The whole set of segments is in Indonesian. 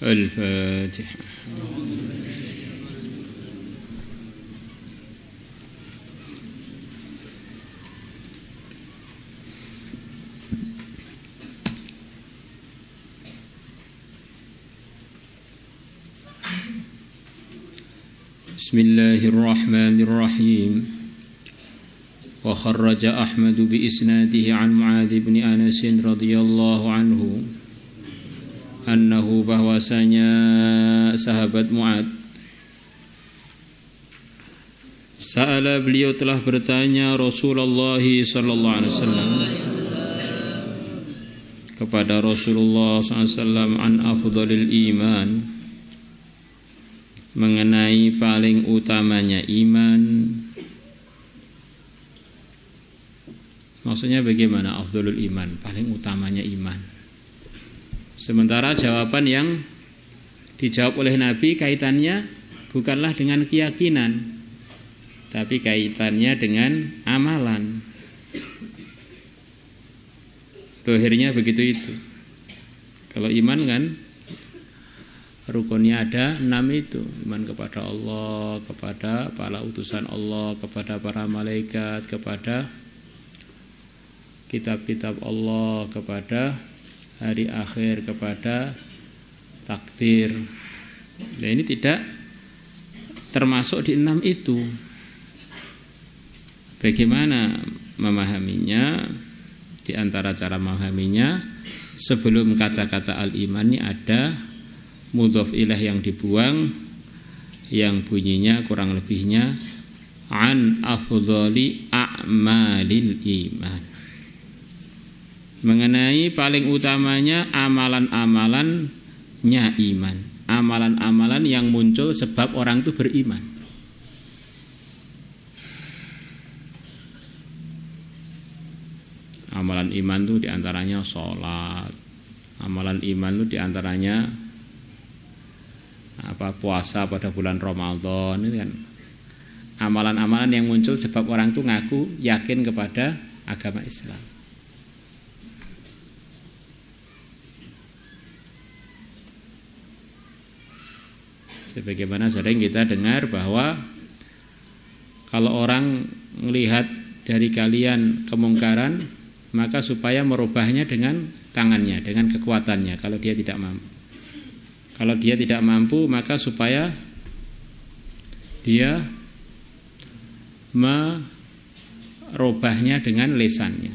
الفاتحة. بسم الله الرحمن الرحيم. وخرج أحمد بإسناده عن معاذ بن أنس رضي الله عنه أنه bahwasanya sahabat Mu'adz Sa'ala beliau telah bertanya Rasulullah sallallahu alaihi wasallam kepada Rasulullah sallallahu alaihi wasallam an afdhalil iman, mengenai paling utamanya iman. Maksudnya bagaimana afdhalul iman, paling utamanya iman. Sementara jawaban yang dijawab oleh Nabi kaitannya bukanlah dengan keyakinan, tapi kaitannya dengan amalan. Dohirnya begitu itu. Kalau iman kan rukunnya ada 6 itu. Iman kepada Allah, kepada para utusan Allah, kepada para malaikat, kepada kitab-kitab Allah, kepada hari akhir, kepada takdir. Nah, ini tidak termasuk di 6 itu. Bagaimana memahaminya? Di antara cara memahaminya, sebelum kata-kata al-iman ini ada mudhof ilaih yang dibuang, yang bunyinya kurang lebihnya an afdhali a'malil iman, mengenai paling utamanya amalan-amalannya iman, amalan-amalan yang muncul sebab orang itu beriman. Amalan iman itu diantaranya sholat, amalan iman itu diantaranya puasa pada bulan Ramadan. Itu kan amalan-amalan yang muncul sebab orang itu ngaku yakin kepada agama Islam. Sebagaimana sering kita dengar bahwa kalau orang melihat dari kalian kemungkaran, maka supaya merubahnya dengan tangannya, dengan kekuatannya. Kalau dia tidak mampu, kalau dia tidak mampu, maka supaya dia merubahnya dengan lisannya.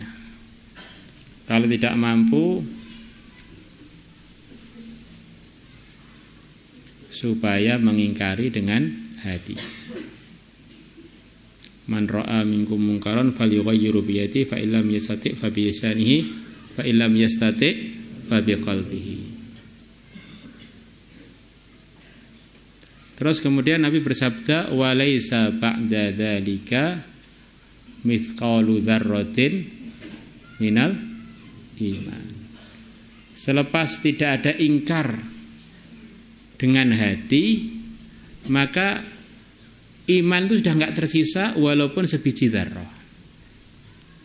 Kalau tidak mampu, supaya mengingkari dengan hati. Man ra'a minkum munkaran falyughayyirhu bi yadihi fa illam yastati' fa bi lisanihi fa illam yastati' fa bi qalbihi. Terus kemudian Nabi bersabda wa laisa ba'da dzalika mithqalu dzarratin minal iman. Selepas tidak ada ingkar dengan hati, maka iman itu sudah enggak tersisa walaupun sebiji dzarrah.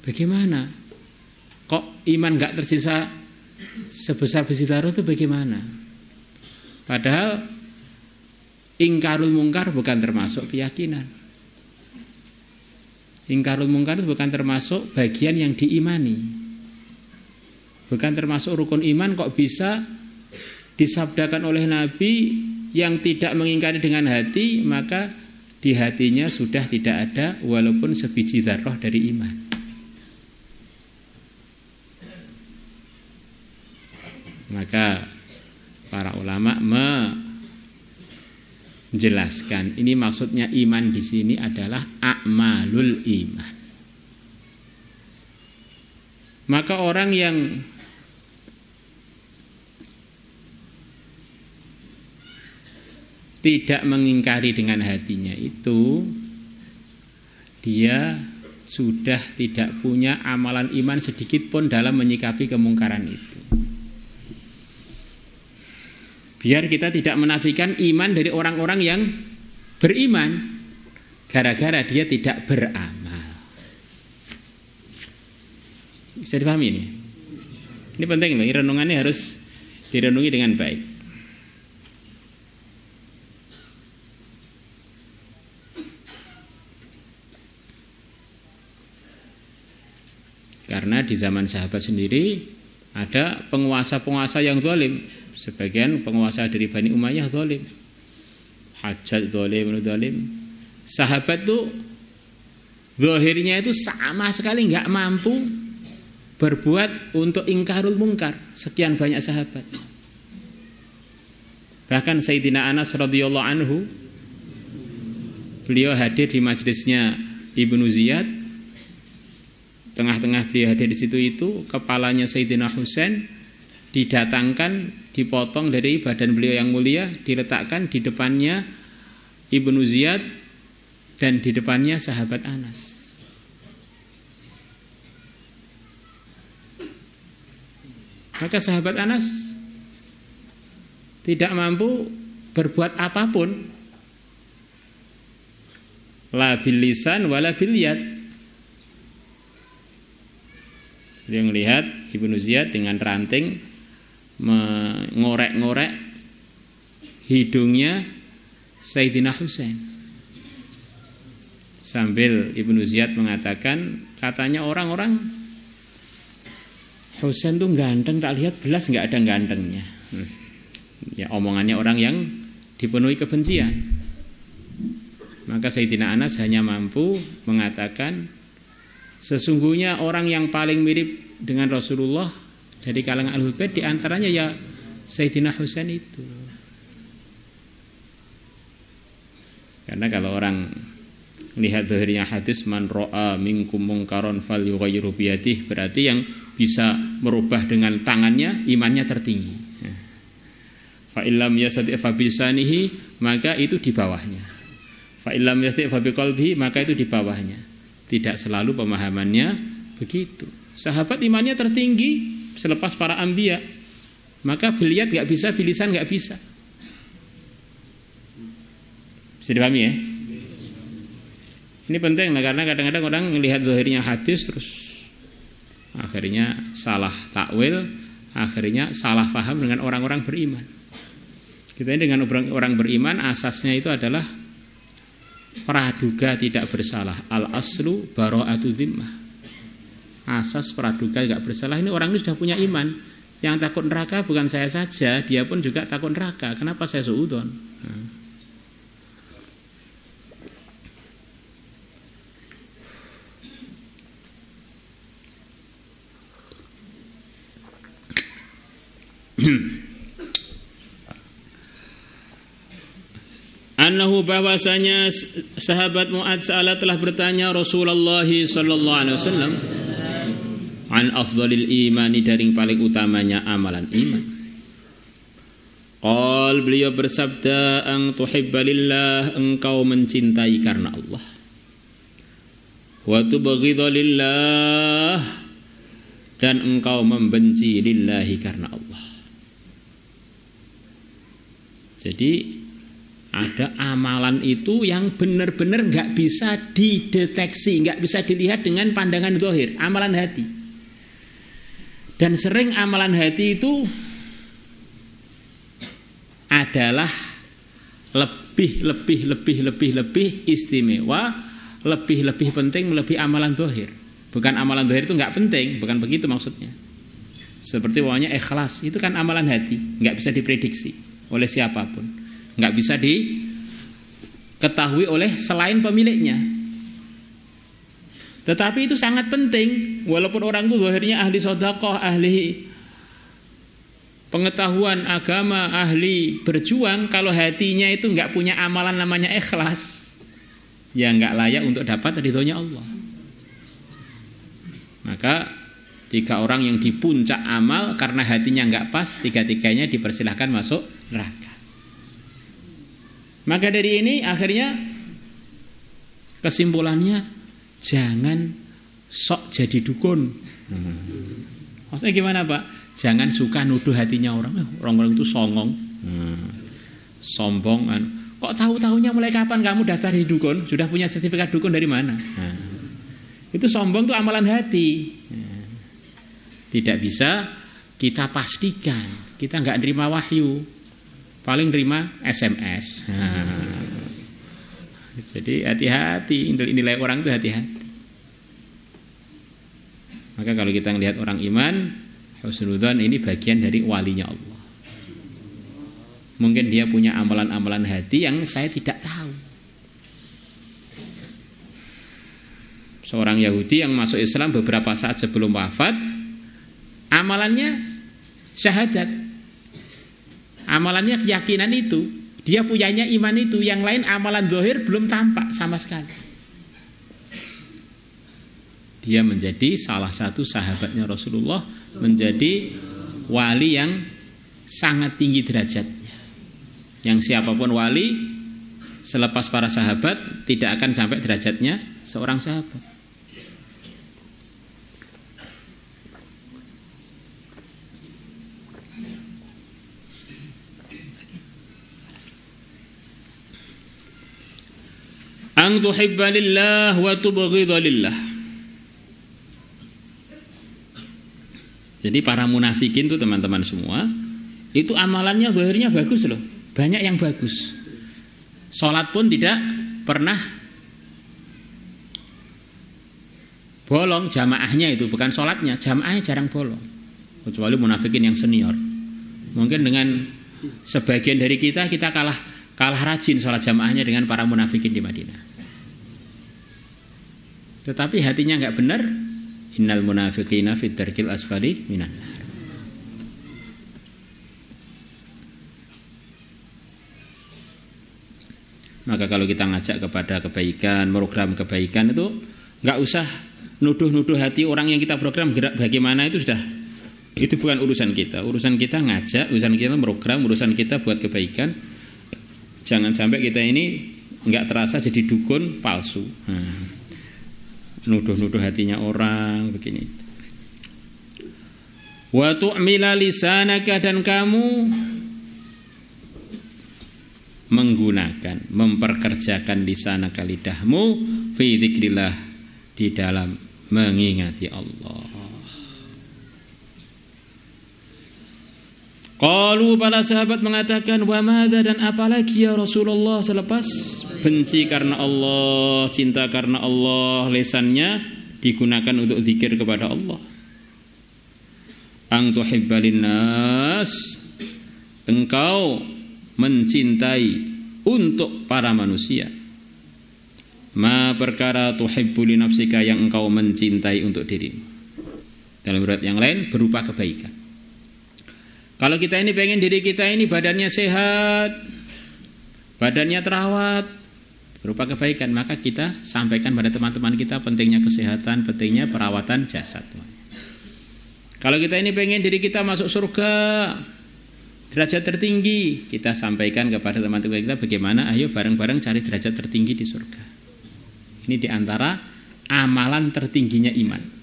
Bagaimana? Kok iman enggak tersisa sebesar biji dzarrah itu bagaimana? Padahal ingkarul mungkar bukan termasuk keyakinan. Ingkarul mungkar itu bukan termasuk bagian yang diimani. Bukan termasuk rukun iman. Kok bisa disabdakan oleh Nabi yang tidak mengingkari dengan hati, maka di hatinya sudah tidak ada walaupun sebiji dzarrah dari iman. Maka para ulama menjelaskan ini maksudnya iman di sini adalah a'malul iman. Maka orang yang tidak mengingkari dengan hatinya itu, dia sudah tidak punya amalan iman sedikit pun dalam menyikapi kemungkaran itu. Biar kita tidak menafikan iman dari orang-orang yang beriman gara-gara dia tidak beramal. Bisa dipahami ini? Ini penting loh, renungannya harus direnungi dengan baik. Karena di zaman sahabat sendiri ada penguasa-penguasa yang zalim. Sebagian penguasa dari Bani Umayyah zalim. Hajjaj zalim. Sahabat tuh zahirnya itu sama sekali nggak mampu berbuat untuk ingkarul mungkar. Sekian banyak sahabat. Bahkan Sayyidina Anas radhiyallahu anhu, beliau hadir di majelisnya Ibnu Ziyad. Tengah-tengah beliau hadir di situ itu kepalanya Sayyidina Husain didatangkan, dipotong dari badan beliau yang mulia, diletakkan di depannya Ibnu Ziyad dan di depannya sahabat Anas. Maka sahabat Anas tidak mampu berbuat apapun, la bil lisan wala bil yad. Dia melihat Ibnu Ziyad dengan ranting mengorek-ngorek hidungnya Sayyidina Husain. Sambil Ibnu Ziyad mengatakan, katanya orang-orang Husain tuh ganteng, tak lihat belas nggak ada gantengnya. Ya, omongannya orang yang dipenuhi kebencian. Maka Sayyidina Anas hanya mampu mengatakan, sesungguhnya orang yang paling mirip dengan Rasulullah dari kalangan Ahlul Bait di antaranya ya Sayyidina Husain itu. Karena kalau orang melihat zahirnya hadis man ra'a minkum munkaron falyughayyirhu biyadihi, berarti yang bisa merubah dengan tangannya imannya tertinggi. Fa illam yastati' fa bisanihi, maka itu di bawahnya. Fa illam yastati' fa biqalbihi, maka itu di bawahnya. Tidak selalu pemahamannya begitu. Sahabat imannya tertinggi selepas para anbiya. Maka biliat enggak bisa, bilisan enggak bisa. Bisa dipahami ya? Ini penting lah, karena kadang-kadang orang melihat zahirnya hadis terus akhirnya salah takwil, akhirnya salah paham dengan orang-orang beriman. Kita ini dengan orang beriman asasnya itu adalah praduga tidak bersalah. Al-aslu bara'atu dzimmah. Asas praduga tidak bersalah. Ini orang ini sudah punya iman. Yang takut neraka bukan saya saja, dia pun juga takut neraka. Kenapa saya suudzon? Annahu, bahwasanya sahabat Mu'adz Sa'ala telah bertanya Rasulullah sallallahu alaihi wasallam an afdhalil imani, dari paling utamanya amalan iman. Qal, beliau bersabda, ang tuhibba lillah, engkau mencintai karena Allah, wa tubghidha lillah, dan engkau membenci lillahi karena Allah. Jadi ada amalan itu yang benar-benar nggak bisa dideteksi, nggak bisa dilihat dengan pandangan zahir, amalan hati. Dan sering amalan hati itu adalah lebih istimewa, lebih penting melebihi amalan zahir. Bukan amalan zahir itu nggak penting, bukan begitu maksudnya. Seperti pokoknya ikhlas, itu kan amalan hati, nggak bisa diprediksi oleh siapapun, nggak bisa diketahui oleh selain pemiliknya. Tetapi itu sangat penting, walaupun orang itu zahirnya ahli sedekah, ahli pengetahuan agama, ahli berjuang, kalau hatinya itu nggak punya amalan namanya ikhlas, ya nggak layak untuk dapat ridhonya Allah. Maka 3 orang yang di puncak amal karena hatinya nggak pas, 3-tiganya dipersilahkan masuk neraka. Maka dari ini akhirnya kesimpulannya, jangan sok jadi dukun. Maksudnya gimana Pak? Jangan suka nuduh hatinya orang. Orang-orang itu songong, sombong. Kok tahu-tahunya mulai kapan kamu daftar di dukun? Sudah punya sertifikat dukun dari mana? Itu sombong, itu amalan hati. Tidak bisa kita pastikan. Kita nggak nerima wahyu, paling nerima SMS. Jadi hati-hati, nilai orang itu hati-hati. Maka kalau kita melihat orang iman, husnudzon ini bagian dari walinya Allah. Mungkin dia punya amalan-amalan hati yang saya tidak tahu. Seorang Yahudi yang masuk Islam beberapa saat sebelum wafat, amalannya syahadat. Amalannya keyakinan itu. Dia punyanya iman itu. Yang lain amalan zahir belum tampak sama sekali. Dia menjadi salah satu sahabatnya Rasulullah, menjadi wali yang sangat tinggi derajatnya. Yang siapapun wali selepas para sahabat tidak akan sampai derajatnya seorang sahabat. An tuhibba lillah wa tubghidha lillah. Jadi para munafikin itu teman-teman semua, itu amalannya zahirnya bagus loh. Banyak yang bagus. Sholat pun tidak pernah bolong jamaahnya itu, bukan sholatnya, jamaahnya jarang bolong. Kecuali munafikin yang senior. Mungkin dengan sebagian dari kita kalah rajin sholat jamaahnya dengan para munafikin di Madinah. Tetapi hatinya nggak benar. Innal munafiqina fit darkil asfali minan nar. Maka kalau kita ngajak kepada kebaikan, program kebaikan itu nggak usah nuduh-nuduh hati orang yang kita program bagaimana, itu sudah, itu bukan urusan kita. Urusan kita ngajak, urusan kita program, urusan kita buat kebaikan. Jangan sampai kita ini nggak terasa jadi dukun palsu. Nuduh-nuduh hatinya orang begini. Wa tu'mila lisanaka, dan kamu menggunakan, memperkerjakan lisanaka, lidahmu, fi dzikrillah, di dalam mengingati Allah. Qalu, para sahabat mengatakan, wa madza, dan apalagi ya Rasulullah, selepas benci karena Allah, cinta karena Allah, lisannya digunakan untuk zikir kepada Allah. Ang tuhibbalin nas, engkau mencintai untuk para manusia. Ma perkara tuhibbu li nafsika, yang engkau mencintai untuk dirimu. Dalam riwayat yang lain berupa kebaikan. Kalau kita ini pengen diri kita ini badannya sehat, badannya terawat, berupa kebaikan, maka kita sampaikan pada teman-teman kita pentingnya kesehatan, pentingnya perawatan jasad. Kalau kita ini pengen diri kita masuk surga, derajat tertinggi, kita sampaikan kepada teman-teman kita bagaimana ayo bareng-bareng cari derajat tertinggi di surga. Ini diantara amalan tertingginya iman.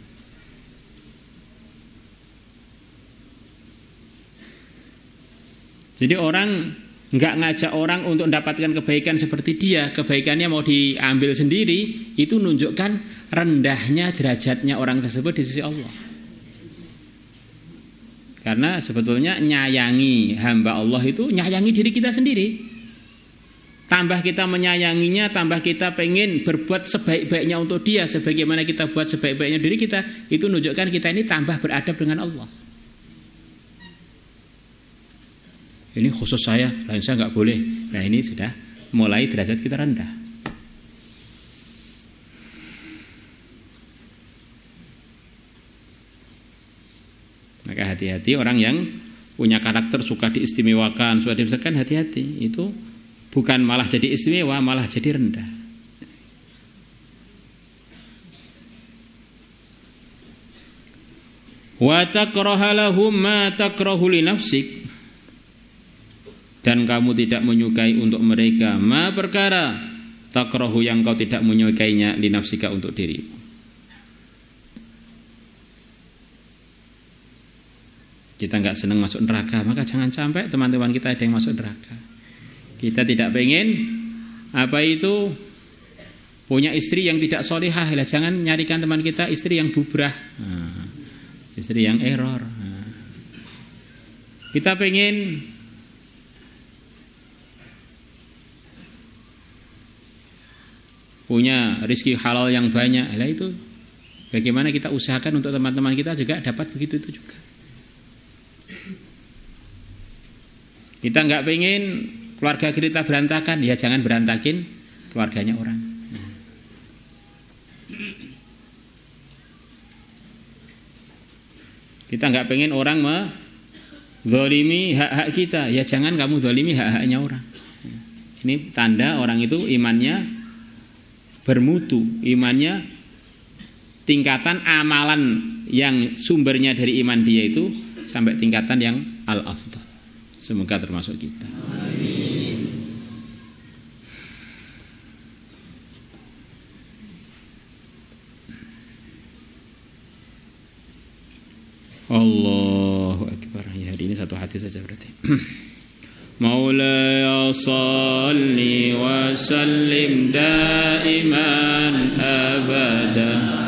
Jadi orang nggak ngajak orang untuk mendapatkan kebaikan seperti dia, kebaikannya mau diambil sendiri, itu menunjukkan rendahnya derajatnya orang tersebut di sisi Allah. Karena sebetulnya nyayangi hamba Allah itu nyayangi diri kita sendiri. Tambah kita menyayanginya, tambah kita pengen berbuat sebaik-baiknya untuk dia, sebagaimana kita buat sebaik-baiknya diri kita, itu menunjukkan kita ini tambah beradab dengan Allah. Ini khusus saya, lain saya nggak boleh. Nah ini sudah mulai derajat kita rendah. Maka hati-hati orang yang punya karakter suka diistimewakan, suka dibesarkan, hati-hati. Itu bukan malah jadi istimewa, malah jadi rendah. Wa takraha lahum ma takrahu li nafsik, dan kamu tidak menyukai untuk mereka ma perkara takrahu yang kau tidak menyukainya li nafsika untuk dirimu. Kita nggak senang masuk neraka, maka jangan sampai teman-teman kita ada yang masuk neraka. Kita tidak pengen punya istri yang tidak solihah, lah jangan nyarikan teman kita istri yang bubrah, istri yang error. Kita pengen punya rezeki halal yang banyak, lah itu Bagaimana kita usahakan untuk teman-teman kita juga dapat begitu itu juga. Kita nggak pengen keluarga kita berantakan, ya jangan berantakin keluarganya orang. Kita nggak pengen orang menzalimi hak-hak kita, ya jangan kamu zalimi hak-haknya orang. Ini tanda orang itu imannya bermutu, imannya tingkatan amalan yang sumbernya dari iman dia itu sampai tingkatan yang al-afdal. Semoga termasuk kita. Amin. Allahu Akbar. Ya, hari ini satu hadis saja berarti. Maulaya salli wa sallim daiman abadan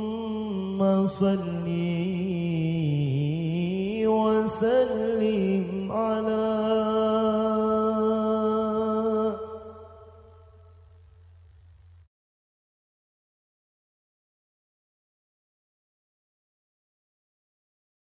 Allahumma salli wa sallim